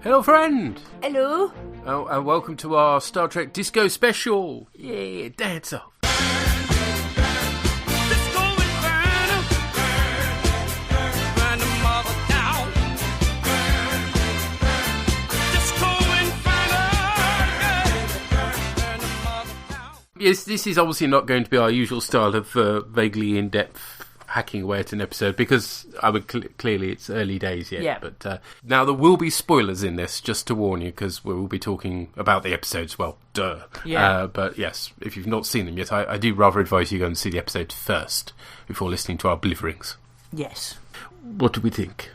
Hello, friend. Hello. Oh, and welcome to our Star Trek Disco special. Yeah, dance off. Yes, this is obviously not going to be our usual style of vaguely in-depth hacking away at an episode because clearly it's early days yet. Yeah. But now there will be spoilers in this, just to warn you, because we will be talking about the episodes. Well, duh. Yeah. But yes, if you've not seen them yet, I do rather advise you go and see the episode first before listening to our bliverings. Yes. What do we think?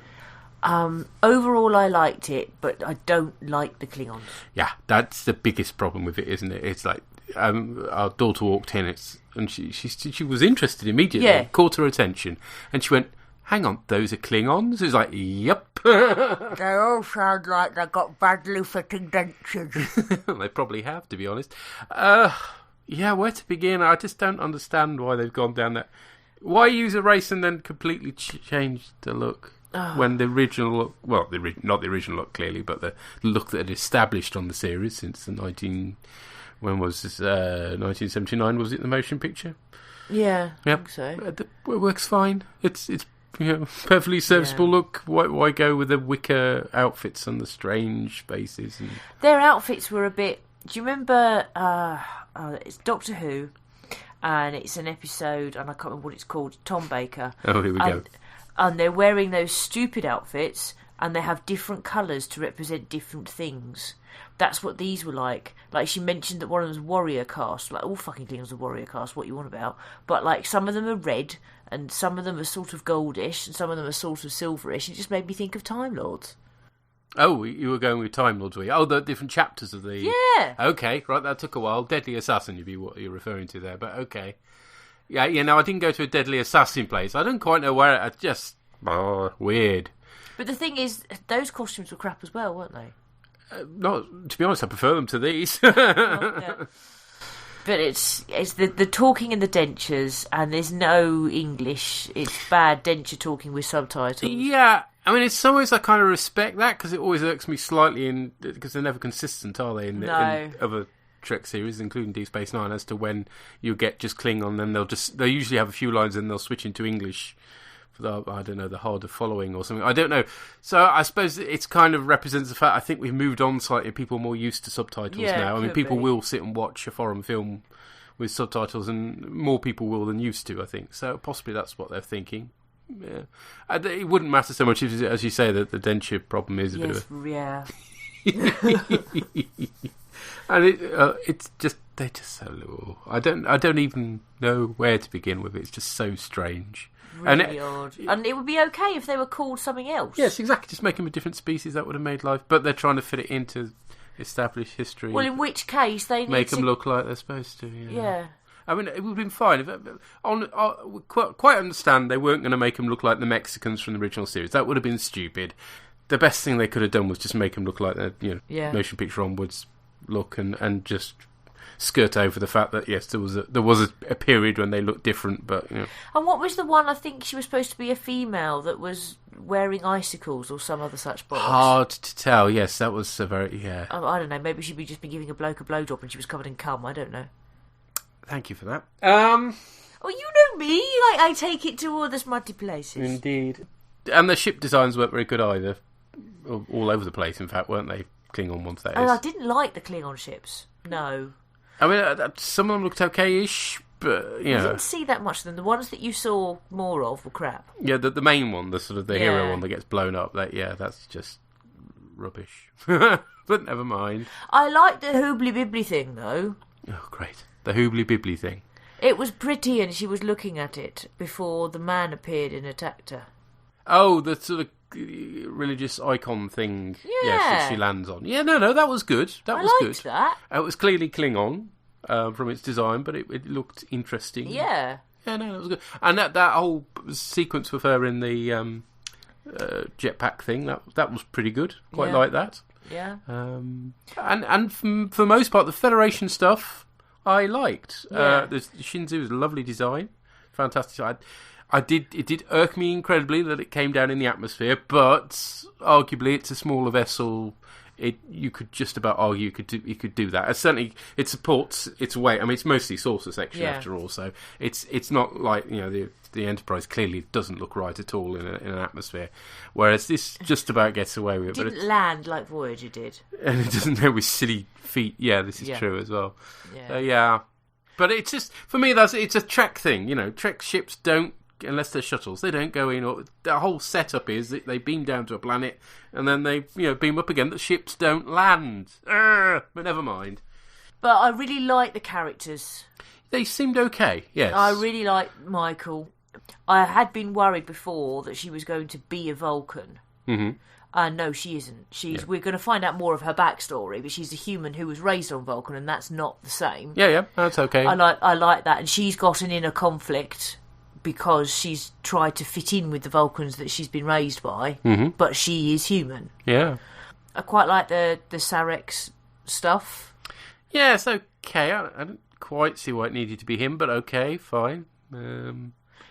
Overall, I liked it, but I don't like the Klingons. Yeah, that's the biggest problem with it, isn't it? It's like our daughter walked in, and she was interested immediately. Yeah. Caught her attention, and she went, "Hang on, those are Klingons?" It was like, "Yep." They all sound like they've got badly fitting dentures. They probably have, to be honest. Yeah, where to begin? I just don't understand why they've gone down that. Why use a race and then completely change the look? When the original look, well, not the original look clearly, but the look that had established on the series since the 1979, was it, the motion picture? Yeah, Yep. I think so. It works fine. It's perfectly serviceable look. Why go with the wicker outfits and the strange faces? And... Their outfits were a bit... Do you remember... it's Doctor Who, and it's an episode, and I can't remember what it's called, Tom Baker. Oh, here we go. And they're wearing those stupid outfits, and they have different colours to represent different things. That's what these were like. Like, she mentioned that one of them was warrior cast. Like, all fucking Klingons are warrior cast, what you want about. But, like, some of them are red, and some of them are sort of goldish, and some of them are sort of silverish. It just made me think of Time Lords. Oh, you were going with Time Lords, were you? Oh, the different chapters of the... Yeah! Okay, right, that took a while. Deadly Assassin would be what you're referring to there, but okay. Yeah, no, I didn't go to a Deadly Assassin place. I don't quite know where... I just... weird. But the thing is, those costumes were crap as well, weren't they? Not, to be honest, I prefer them to these. Oh, yeah. But it's the talking and the dentures, and there's no English. It's bad denture talking with subtitles. Yeah, I mean, in some ways I kind of respect that, because it always irks me slightly, because they're never consistent, are they, in other Trek series, including Deep Space Nine, as to when you get just Klingon, then they'll usually have a few lines and they'll switch into English for the harder following or something. I don't know. So I suppose it kind of represents the fact I think we've moved on slightly. People are more used to subtitles now. I mean, people will sit and watch a foreign film with subtitles, and more people will than used to, I think. So possibly that's what they're thinking. Yeah, it wouldn't matter so much if, as you say, that the denture problem is a bit of a... Yeah. And it's just, they're just so little. I don't even know where to begin with. It's just so strange. Really odd. And it would be okay if they were called something else. Yes, exactly. Just make them a different species. That would have made life. But they're trying to fit it into established history. Well, in which case they need make to... them look like they're supposed to. Yeah. I mean, it would have been fine. Quite understand they weren't going to make them look like the Mexicans from the original series. That would have been stupid. The best thing they could have done was just make them look like their motion picture onwards look, and just skirt over the fact that yes, there was a period when they looked different, but you know. And what was the one? I think she was supposed to be a female that was wearing icicles or some other such bollocks. Hard to tell. Yes, that was a very I don't know. Maybe she'd just been giving a bloke a blowjob and she was covered in cum. I don't know. Thank you for that. Oh, you know me. Like, I take it to all the smutty places. Indeed. And the ship designs weren't very good either. All over the place, in fact, weren't they? Klingon ones, that is. And I didn't like the Klingon ships. No. I mean, some of them looked okay-ish, but, you know. I didn't see that much of them. The ones that you saw more of were crap. Yeah, the main one, the sort of the hero one that gets blown up, that's just rubbish. But never mind. I liked the hoobly-bibbly thing, though. Oh, great. The hoobly-bibbly thing. It was pretty, and she was looking at it before the man appeared and attacked her. Oh, the sort of religious icon thing, yes, that she lands on. Yeah, no, that was good. I liked that. It was clearly Klingon from its design, but it looked interesting. Yeah. Yeah, no, that was good. And that whole sequence with her in the jetpack thing, that was pretty good. Quite like that. Yeah. And for the most part, the Federation stuff I liked. Yeah. The Shinzu was a lovely design, fantastic. It did irk me incredibly that it came down in the atmosphere, but arguably it's a smaller vessel. You could just about argue you could do that. Certainly, it supports its weight. I mean, it's mostly saucer section after all, so it's not like the Enterprise clearly doesn't look right at all in an atmosphere, whereas this just about gets away with it. It didn't land like Voyager did, and it doesn't go with silly feet. Yeah, this is true as well. Yeah, but it's just for me it's a Trek thing. Trek ships don't. Unless they're shuttles, they don't go in. Or the whole setup is that they beam down to a planet and then they, beam up again. The ships don't land. But never mind. But I really like the characters. They seemed okay. Yes, I really like Michael. I had been worried before that she was going to be a Vulcan. Mm-hmm. No, she isn't. We're going to find out more of her backstory, but she's a human who was raised on Vulcan, and that's not the same. Yeah, that's okay. I like that, and she's got an inner conflict. Because she's tried to fit in with the Vulcans that she's been raised by, but she is human. Yeah. I quite like the Sarex stuff. Yeah, it's okay. I don't quite see why it needed to be him, but okay, fine.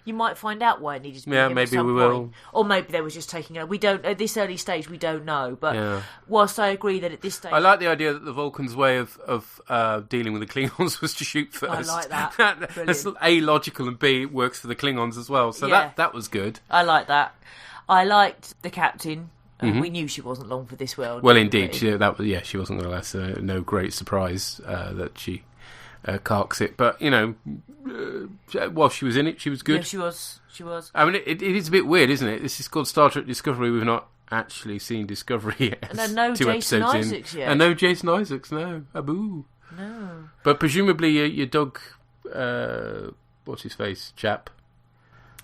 You might find out why it needed to be him. Yeah, maybe we will. Or maybe they were just taking it. We don't at this early stage. We don't know. But whilst I agree that at this stage, I like the idea that the Vulcans' way of dealing with the Klingons was to shoot first. I like that. That's A, logical, and B, it works for the Klingons as well. So that was good. I like that. I liked the captain. We knew she wasn't long for this world. Well, indeed, she wasn't going to last. No great surprise that she. Carks it, but while she was in it, she was good. Yeah, she was. I mean, it is a bit weird, isn't it? This is called Star Trek Discovery. We've not actually seen Discovery yet. And no Jason Isaacs yet. And no Jason Isaacs. No, Abu. No. But presumably your dog, what's his face, chap?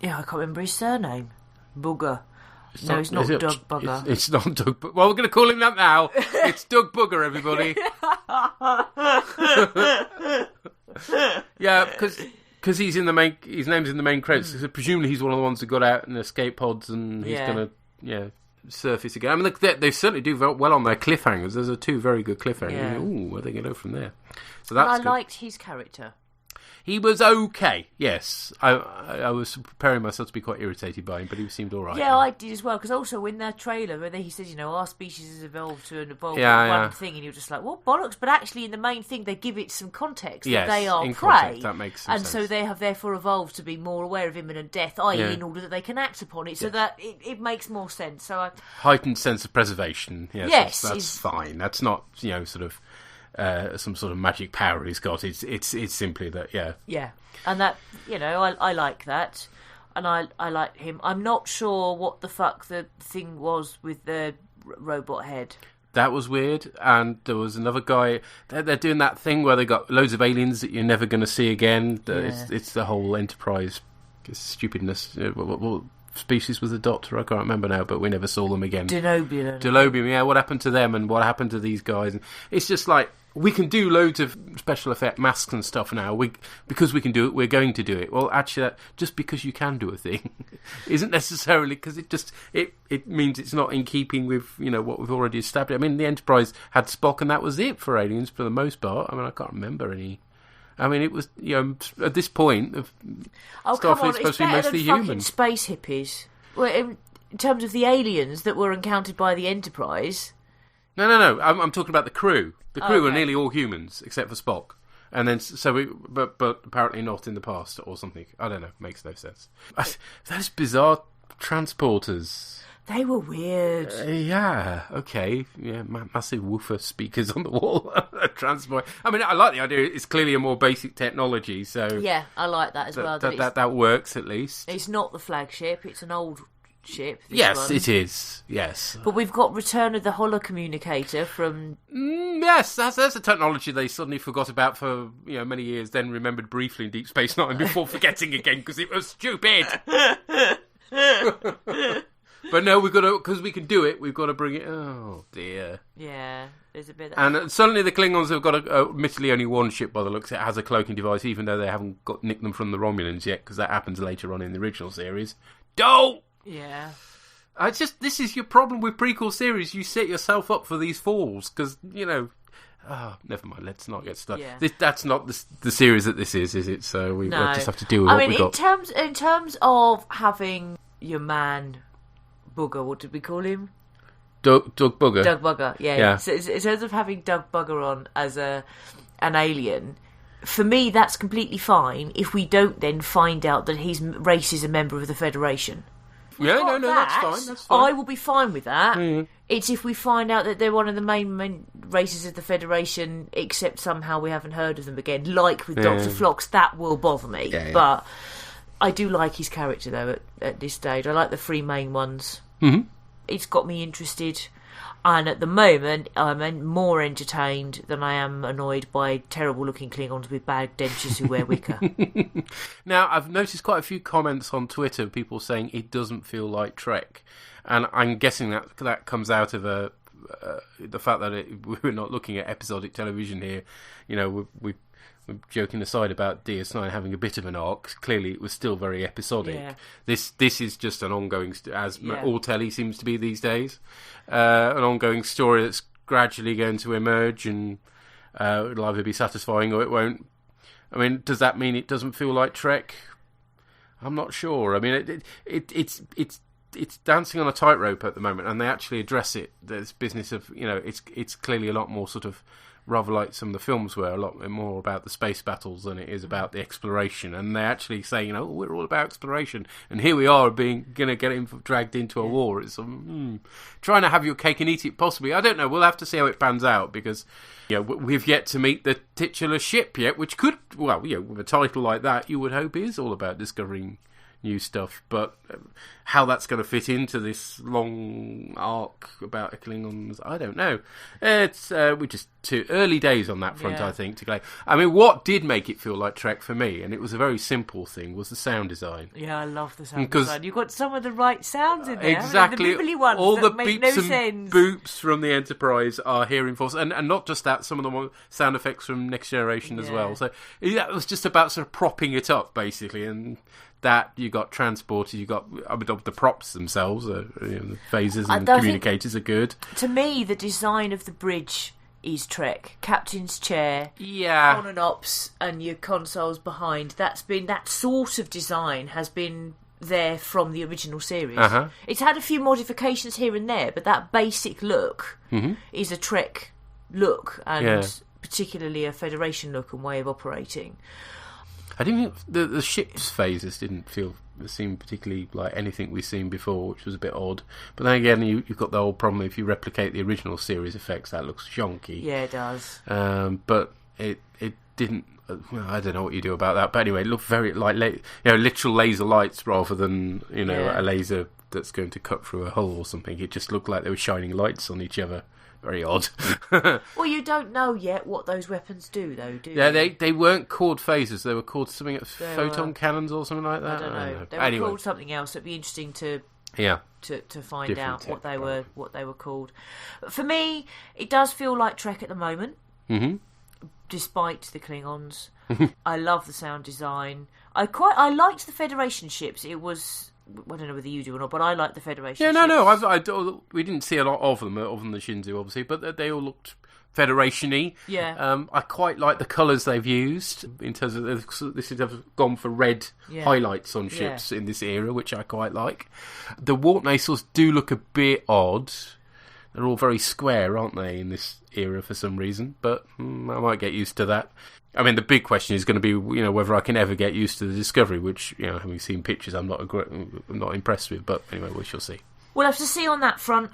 Yeah, I can't remember his surname. Booger. It's not Doug Bugger. It's not Doug Bugger. Well, we're going to call him that now. It's Doug Bugger, everybody. Yeah, because he's in the main. His name's in the main credits. So presumably he's one of the ones who got out in escape pods, and he's going to surface again. I mean, look, they certainly do very well on their cliffhangers. There's two very good cliffhangers. Yeah. Ooh, where are they going to go from there? So that's. I liked his character. He was okay, yes. I was preparing myself to be quite irritated by him, but he seemed all right. Yeah, I did as well, because also in their trailer, where he says, our species has evolved to evolve one thing, and you're just like, what bollocks? But actually, in the main thing, they give it some context. Yes, that they are in prey. Context, that makes sense. And so they have therefore evolved to be more aware of imminent death, i.e. in order that they can act upon it, so that it makes more sense. So heightened sense of preservation. Yes, that's fine. That's not, sort of... some sort of magic power he's got. It's simply that, yeah, and that I like that, and I like him. I'm not sure what the fuck the thing was with the robot head. That was weird, and there was another guy. They're doing that thing where they got loads of aliens that you're never going to see again. It's the whole Enterprise stupidness. What species was the Doctor? I can't remember now, but we never saw them again. Denobium, yeah. What happened to them, and what happened to these guys? And it's just like, we can do loads of special effect masks and stuff now. Because we can do it, we're going to do it. Well, actually, just because you can do a thing isn't necessarily, because it means it's not in keeping with what we've already established. I mean, the Enterprise had Spock, and that was it for aliens for the most part. I mean, I can't remember any. I mean, it was at this point of Starfleet's supposed to be mostly human. Space hippies. Well, in terms of the aliens that were encountered by the Enterprise. No. I'm talking about the crew. The crew were nearly all humans except for Spock, and then but apparently not in the past or something. I don't know. Makes no sense. Those bizarre transporters. They were weird. Yeah. Okay. Yeah. Massive woofer speakers on the wall. Transport. I mean, I like the idea. It's clearly a more basic technology. So yeah, I like that as well. That works at least. It's not the flagship. It's an old ship. Yes, it is. Yes. But we've got Return of the Holocommunicator from... yes, that's a technology they suddenly forgot about for many years, then remembered briefly in Deep Space Nine before forgetting again because it was stupid. But no, we've got to, because we can do it, we've got to bring it... Oh, dear. Yeah, there's a bit... And suddenly the Klingons have got, admittedly only one ship by the looks. It has a cloaking device, even though they haven't nicked them from the Romulans yet, because that happens later on in the original series. Don't! Yeah. This is your problem with prequel series. You set yourself up for these falls, because, never mind. Let's not get started. Yeah. That's not the series that this is it? So we'll just have to deal with what we got. In terms of having your man Booger, what did we call him? Doug Bugger. Doug Bugger, yeah. So in terms of having Doug Bugger on as an alien, for me that's completely fine if we don't then find out that his race is a member of the Federation. That's fine. I will be fine with that. Mm. It's if we find out that they're one of the main races of the Federation, except somehow we haven't heard of them again, like with Dr. Phlox, that will bother me. Yeah. But I do like his character, though, at this stage. I like the three main ones. Mm-hmm. It's got me interested. And at the moment, I'm more entertained than I am annoyed by terrible-looking Klingons with bad dentures who wear wicker. Now, I've noticed quite a few comments on Twitter, people saying it doesn't feel like Trek. And I'm guessing that comes out of the fact that we're not looking at episodic television here. You know, we're joking aside about DS9 having a bit of an arc. Clearly, it was still very episodic. Yeah. This is just an ongoing, all telly seems to be these days, an ongoing story that's gradually going to emerge, and it'll either be satisfying or it won't. I mean, does that mean it doesn't feel like Trek? I'm not sure. I mean, it's dancing on a tightrope at the moment, and they actually address it. This business of, it's clearly a lot more sort of, rather like some of the films were, a lot more about the space battles than it is about the exploration. And they actually say, we're all about exploration, and here we are going to get dragged into a war. It's trying to have your cake and eat it, possibly. I don't know. We'll have to see how it pans out, because we've yet to meet the titular ship yet, which could, with a title like that, you would hope is all about discovering new stuff, but how that's going to fit into this long arc about Klingons, I don't know. It's we're just too early days on that front, I think, to go. I mean, what did make it feel like Trek for me, and it was a very simple thing, was the sound design. Yeah, I love the sound design. You've got some of the right sounds in there. Exactly. The ones all that the make beeps no and sense. boops from the Enterprise are here in force, and not just that, some of the sound effects from Next Generation as well. So it was just about sort of propping it up, basically, and that you got transporters, you got the props themselves, the phasers and the communicators are good. To me, the design of the bridge is Trek. Captain's chair, on and ops, and your consoles behind. That sort of design has been there from the original series. Uh-huh. It's had a few modifications here and there, but that basic look is a Trek look, and particularly a Federation look and way of operating. I didn't think the ship's phases didn't seem particularly like anything we've seen before, which was a bit odd. But then again, you've got the whole problem, if you replicate the original series effects, that looks shonky. Yeah, it does. But it didn't. I don't know what you do about that. But anyway, it looked very like literal laser lights rather than a laser that's going to cut through a hull or something. It just looked like they were shining lights on each other. Very odd. Well, you don't know yet what those weapons do, though, do you? Yeah, they weren't called phasers. They were called something, photon cannons or something like that. I don't know. They were called something else. It'd be interesting to find out what they were called. But for me, it does feel like Trek at the moment, despite the Klingons. I love the sound design. I liked the Federation ships. It was. I don't know whether you do or not, but I like the Federation. Yeah, no. We didn't see a lot of them, other than the Shinzu, obviously, but they all looked Federation-y. Yeah. I quite like the colours they've used in terms of this has gone for red highlights on ships in this era, which I quite like. The warp nacelles do look a bit odd. They're all very square, aren't they, in this era for some reason? But I might get used to that. I mean, the big question is going to be, whether I can ever get used to the Discovery, which, having seen pictures, I'm not impressed with. But anyway, we shall see. We'll have to see on that front.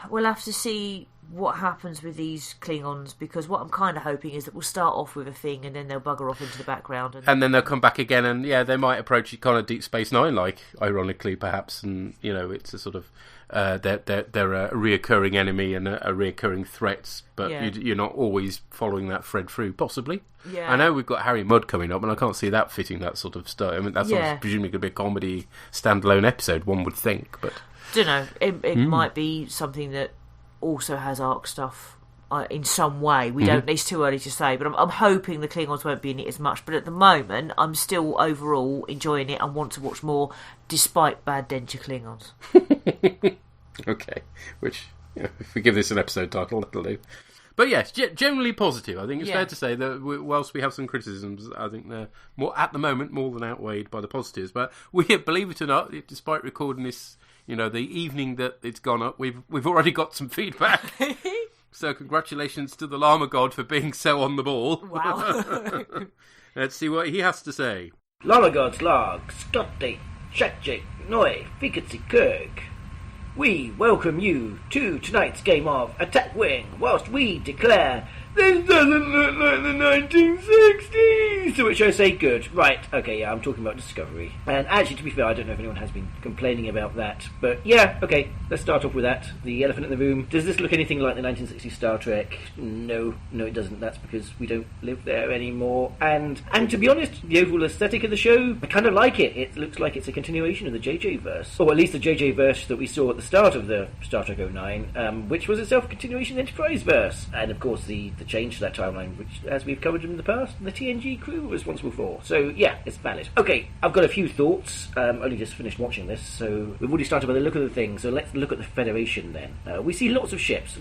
We'll have to see what happens with these Klingons, because what I'm kind of hoping is that we'll start off with a thing and then they'll bugger off into the background. And then they'll come back again, and they might approach it kind of Deep Space Nine, like, ironically, perhaps. And, it's a sort of... they're a reoccurring enemy and a reoccurring threat, but you're not always following that thread through, possibly. Yeah. I know we've got Harry Mudd coming up, and I can't see that fitting that sort of stuff. I mean, that's presumably going to be a comedy standalone episode, one would think, but... Don't know. It might be something that also has arc stuff in some way. We don't. It's too early to say, but I'm hoping the Klingons won't be in it as much. But at the moment, I'm still overall enjoying it and want to watch more, despite bad denture Klingons. Okay, which if we give this an episode title, that'll do. But yes, generally positive. I think it's fair to say that whilst we have some criticisms, I think they're at the moment more than outweighed by the positives. But believe it or not, despite recording this, the evening that it's gone up, we've already got some feedback. So congratulations to the Llama God for being so on the ball. Wow. Let's see what he has to say. Llama God's log, Stotte, Shakjake, Noi, Fiketsi Kirk. We welcome you to tonight's game of Attack Wing, whilst we declare, this doesn't look like the 1960s! To which I say, good. Right, okay, yeah, I'm talking about Discovery. And actually, to be fair, I don't know if anyone has been complaining about that. But yeah, okay, let's start off with that. The elephant in the room. Does this look anything like the 1960s Star Trek? No, it doesn't. That's because we don't live there anymore. And to be honest, the overall aesthetic of the show, I kind of like it. It looks like it's a continuation of the JJ verse. Or at least the JJ verse that we saw at the start of the Star Trek 09, which was itself a continuation of the Enterprise verse. And of course, the change to that timeline, which, as we've covered in the past, the TNG crew were responsible for. So yeah, it's valid. Okay, I've got a few thoughts. Only just finished watching this, so we've already started by the look of the thing. So let's look at the Federation then. We see lots of ships,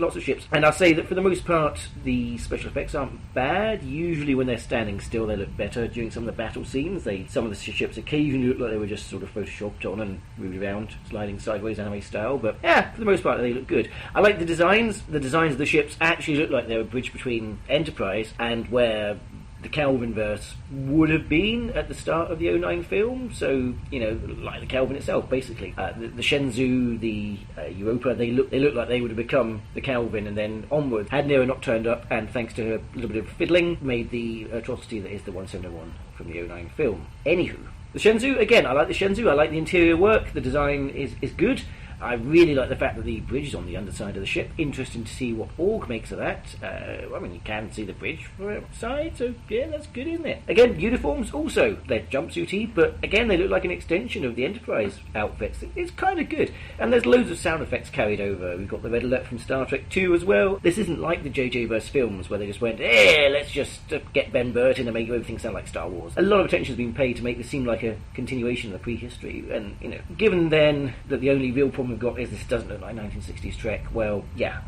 and I'll say that for the most part, the special effects aren't bad. Usually when they're standing still, they look better. During some of the battle scenes, some of the ships occasionally look like they were just sort of photoshopped on and moved around, sliding sideways anime style. But yeah, for the most part, they look good. I like the designs. The designs of the ships actually look like they're a bridge between Enterprise and where the Kelvin verse would have been at the start of the 09 film. So, like the Kelvin itself, basically. The Shenzhou, the Europa, they look like they would have become the Kelvin, and then onward. Had Nero not turned up, and thanks to her little bit of fiddling, made the atrocity that is the 1701 from the 09 film. Anywho, the Shenzhou, again, I like the Shenzhou. I like the interior work. The design is good. I really like the fact that the bridge is on the underside of the ship. Interesting to see what Borg makes of that. You can see the bridge from outside, so yeah, that's good, isn't it? Again, uniforms also. They're jumpsuity, but again, they look like an extension of the Enterprise outfits. It's kind of good. And there's loads of sound effects carried over. We've got the red alert from Star Trek 2 as well. This isn't like the JJ verse films where they just went, let's just get Ben Burt in and make everything sound like Star Wars. A lot of attention has been paid to make this seem like a continuation of the prehistory. And, given then that the only real problem we've got is this doesn't look like 1960s Trek, well, yeah,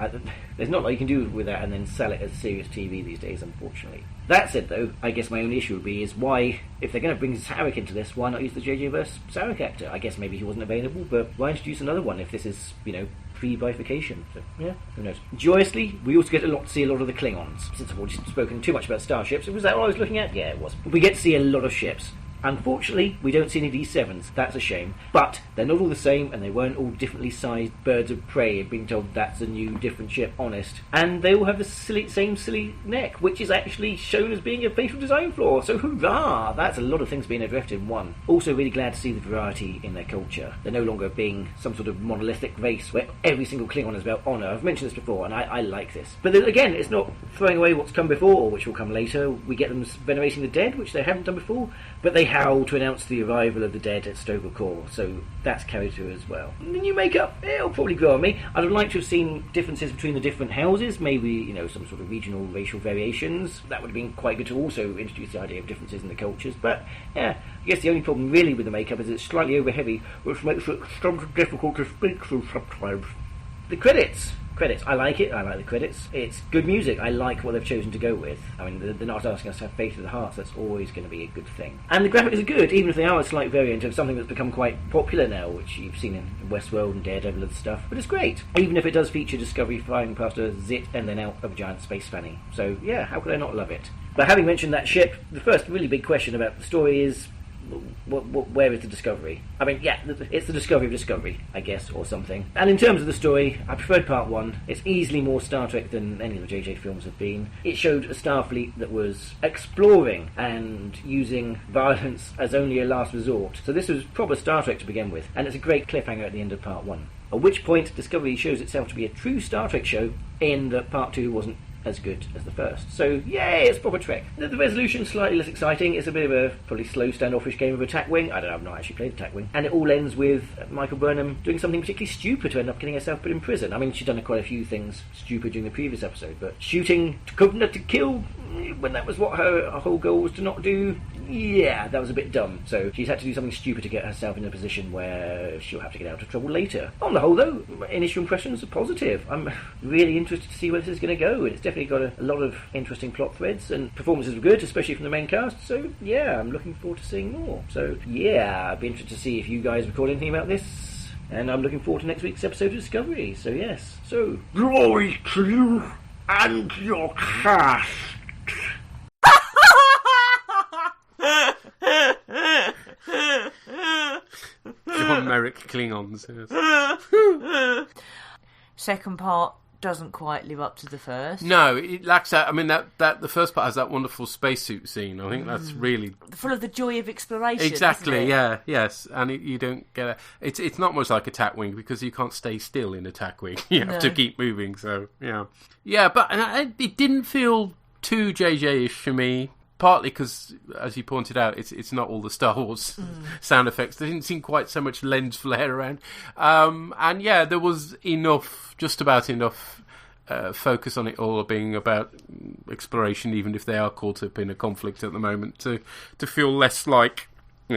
there's not a lot you can do with that and then sell it as serious TV these days, unfortunately. That said, though, I guess my only issue would be is why, if they're going to bring Sarek into this, why not use the JJ verse Sarek actor? I guess maybe he wasn't available, but why introduce another one if this is, pre-bifurcation? So, yeah, who knows. Joyously, we also get to see a lot of the Klingons. Since I've already spoken too much about starships, was that what I was looking at? Yeah, it was. We get to see a lot of ships. Unfortunately, we don't see any D7s. That's a shame. But they're not all the same, and they weren't all differently sized birds of prey being told that's a new, different ship, honest. And they all have the same silly neck, which is actually shown as being a fatal design flaw. So hurrah! That's a lot of things being addressed in one. Also really glad to see the variety in their culture. They're no longer being some sort of monolithic race where every single Klingon is about honour. I've mentioned this before, and I like this. But then again, it's not throwing away what's come before, which will come later. We get them venerating the dead, which they haven't done before, but they howl to announce the arrival of the dead at Stoker Core, so that's carried through as well. The new makeup, it'll probably grow on me. I'd like to have seen differences between the different houses, maybe, some sort of regional racial variations. That would have been quite good to also introduce the idea of differences in the cultures, but yeah, I guess the only problem really with the makeup is it's slightly over heavy, which makes it extremely difficult to speak through sometimes. The credits, I like it. I like the credits. It's good music. I like what they've chosen to go with. I mean, they're not asking us to have faith in the hearts. That's always going to be a good thing. And the graphics are good, even if they are a slight variant of something that's become quite popular now, which you've seen in Westworld and Daredevil and stuff. But it's great, even if it does feature Discovery flying past a zit and then out of a giant space fanny. So yeah, how could I not love it? But having mentioned that ship, the first really big question about the story is, where is the Discovery? I mean, yeah, it's the discovery of Discovery, I guess, or something. And in terms of the story, I preferred part one. It's easily more Star Trek than any of the JJ films have been. It showed a Starfleet that was exploring and using violence as only a last resort. So this was proper Star Trek to begin with, and it's a great cliffhanger at the end of part one. At which point, Discovery shows itself to be a true Star Trek show in that part two wasn't as good as the first. So, yay, it's proper Trek. The resolution's slightly less exciting. It's a bit of a probably slow, standoffish game of Attack Wing. I don't know, I've not actually played Attack Wing. And it all ends with Michael Burnham doing something particularly stupid to end up getting herself put in prison. I mean, she'd done quite a few things stupid during the previous episode, but shooting to kill when that was what her whole goal was to not do, yeah, that was a bit dumb. So she's had to do something stupid to get herself in a position where she'll have to get out of trouble later. On the whole, though, my initial impressions are positive. I'm really interested to see where this is going to go. It's definitely got a lot of interesting plot threads, and performances were good, especially from the main cast. So yeah, I'm looking forward to seeing more. So yeah, I'd be interested to see if you guys record anything about this. And I'm looking forward to next week's episode of Discovery. So yes. So glory to you and your cast. John Merrick Klingons. Yes. Second part doesn't quite live up to the first. No, it lacks that. I mean, that the first part has that wonderful spacesuit scene. I think that's really full of the joy of exploration. Exactly. Isn't it? Yeah. Yes. And you don't get it's not much like Attack Wing because you can't stay still in Attack Wing. You have to keep moving. So yeah. But it didn't feel too JJ-ish for me. Partly because, as you pointed out, it's not all the Star Wars sound effects. There didn't seem quite so much lens flare around. And yeah, there was just about enough focus on it all being about exploration, even if they are caught up in a conflict at the moment, to feel less like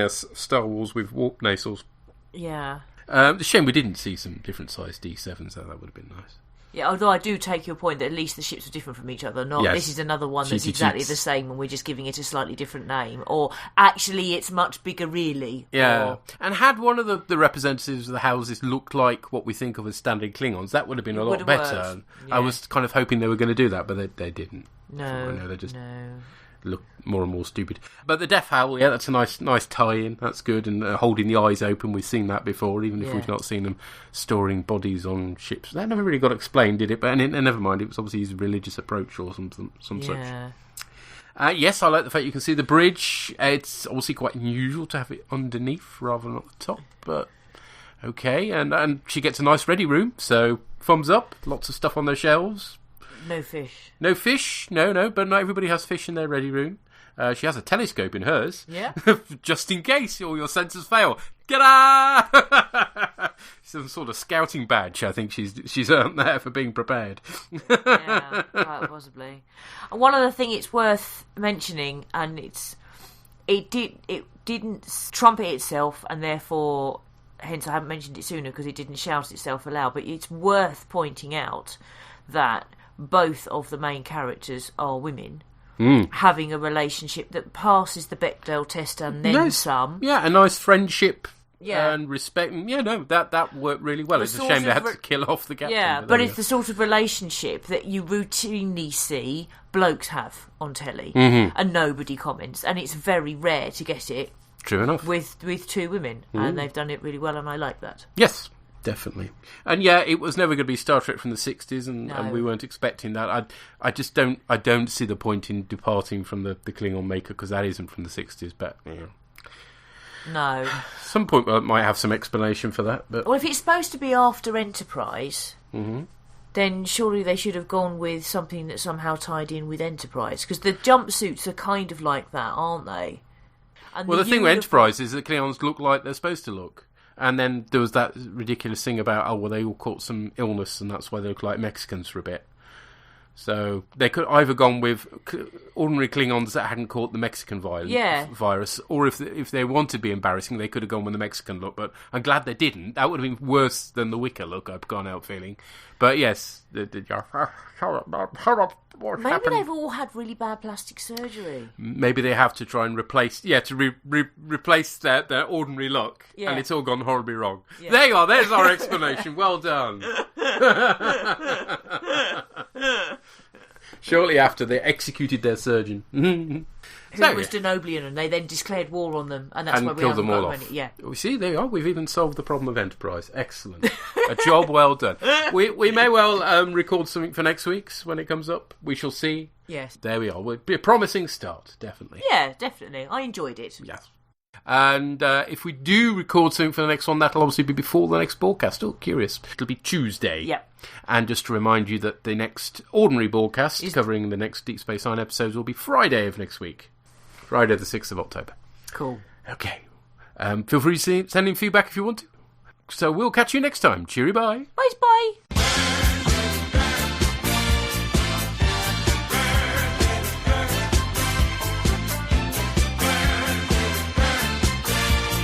Star Wars with warp nasals. Yeah. The shame we didn't see some different size D7s, though. That would have been nice. Yeah, although I do take your point that at least the ships are different from each other. This is another one that's exactly the same and we're just giving it a slightly different name. Or actually it's much bigger really. Yeah. And had one of the representatives of the houses looked like what we think of as standard Klingons, that would have been a lot better. Yeah. I was kind of hoping they were going to do that, but they didn't. No. They just look more and more stupid. But the Death Howl, that's a nice tie-in. That's good. And holding the eyes open, we've seen that before, even if we've not seen them storing bodies on ships. That never really got explained, did it? But and never mind, it was obviously his religious approach or some such. Yes, I like the fact you can see the bridge. It's obviously quite unusual to have it underneath rather than at the top, but okay. And she gets a nice ready room, so thumbs up. Lots of stuff on those shelves. No fish. No fish? No, but not everybody has fish in their ready room. She has a telescope in hers. Yeah. Just in case all your sensors fail. Get-a! Some sort of scouting badge, I think she's earned there for being prepared. Yeah, quite possibly. And one other thing it's worth mentioning, and it didn't trumpet itself, and therefore, hence I haven't mentioned it sooner because it didn't shout itself aloud, but it's worth pointing out that both of the main characters are women having a relationship that passes the Bechdel test and then some. Yeah, a nice friendship and respect. That worked really well. It's a shame they had to kill off the captain. Yeah, but it's the sort of relationship that you routinely see blokes have on telly and nobody comments. And it's very rare to get it. True enough. With two women. And they've done it really well and I like that. Yes. Definitely. And it was never going to be Star Trek from the 60s and we weren't expecting that. I just don't see the point in departing from the Klingon maker because that isn't from the 60s, but No. Some point I might have some explanation for that. But well, if it's supposed to be after Enterprise, then surely they should have gone with something that somehow tied in with Enterprise because the jumpsuits are kind of like that, aren't they? And the thing with Enterprise is that Klingons look like they're supposed to look. And then there was that ridiculous thing about, they all caught some illness and that's why they look like Mexicans for a bit. So they could either gone with ordinary Klingons that hadn't caught the Mexican virus, or if they wanted to be embarrassing, they could have gone with the Mexican look. But I'm glad they didn't. That would have been worse than the Wicker look I've gone out feeling. But yes, maybe they've all had really bad plastic surgery. Maybe they have to try and replace, replace their ordinary look, and it's all gone horribly wrong. Yeah. There you are. There's our explanation. Well done. Shortly after, they executed their surgeon. Who was Denoblian, and they then declared war on them, and that's why we killed them all off. Yeah. We see, there you are. We've even solved the problem of Enterprise. Excellent. A job well done. We may well record something for next week's when it comes up. We shall see. Yes. There we are. We'll be a promising start, definitely. Yeah, definitely. I enjoyed it. Yes. And if we do record something for the next one, that'll obviously be before the next broadcast. Oh, curious. It'll be Tuesday. Yeah. And just to remind you that the next ordinary broadcast covering the next Deep Space Nine episodes will be Friday of next week. Friday the 6th of October. Cool. Okay. Feel free to send in feedback if you want to. So we'll catch you next time. Cheery bye. Bye.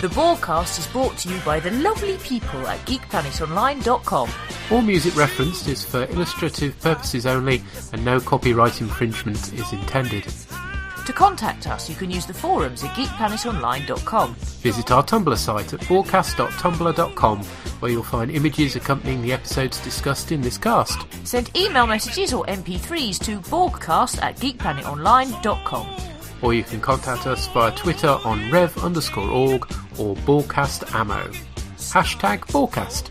The bOrgCast is brought to you by the lovely people at geekplanetonline.com. All music referenced is for illustrative purposes only, and no copyright infringement is intended. To contact us, you can use the forums at geekplanetonline.com. Visit our Tumblr site at bOrgCast.tumblr.com, where you'll find images accompanying the episodes discussed in this cast. Send email messages or MP3s to bOrgCast@geekplanetonline.com. Or you can contact us via Twitter on rev_org or bOrgCastAmmo. Hashtag bOrgCast.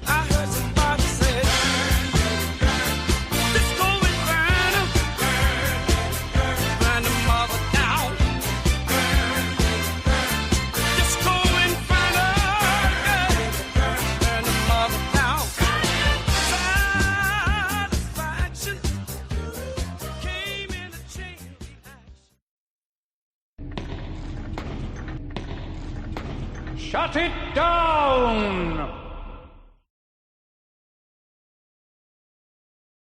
Shut it down!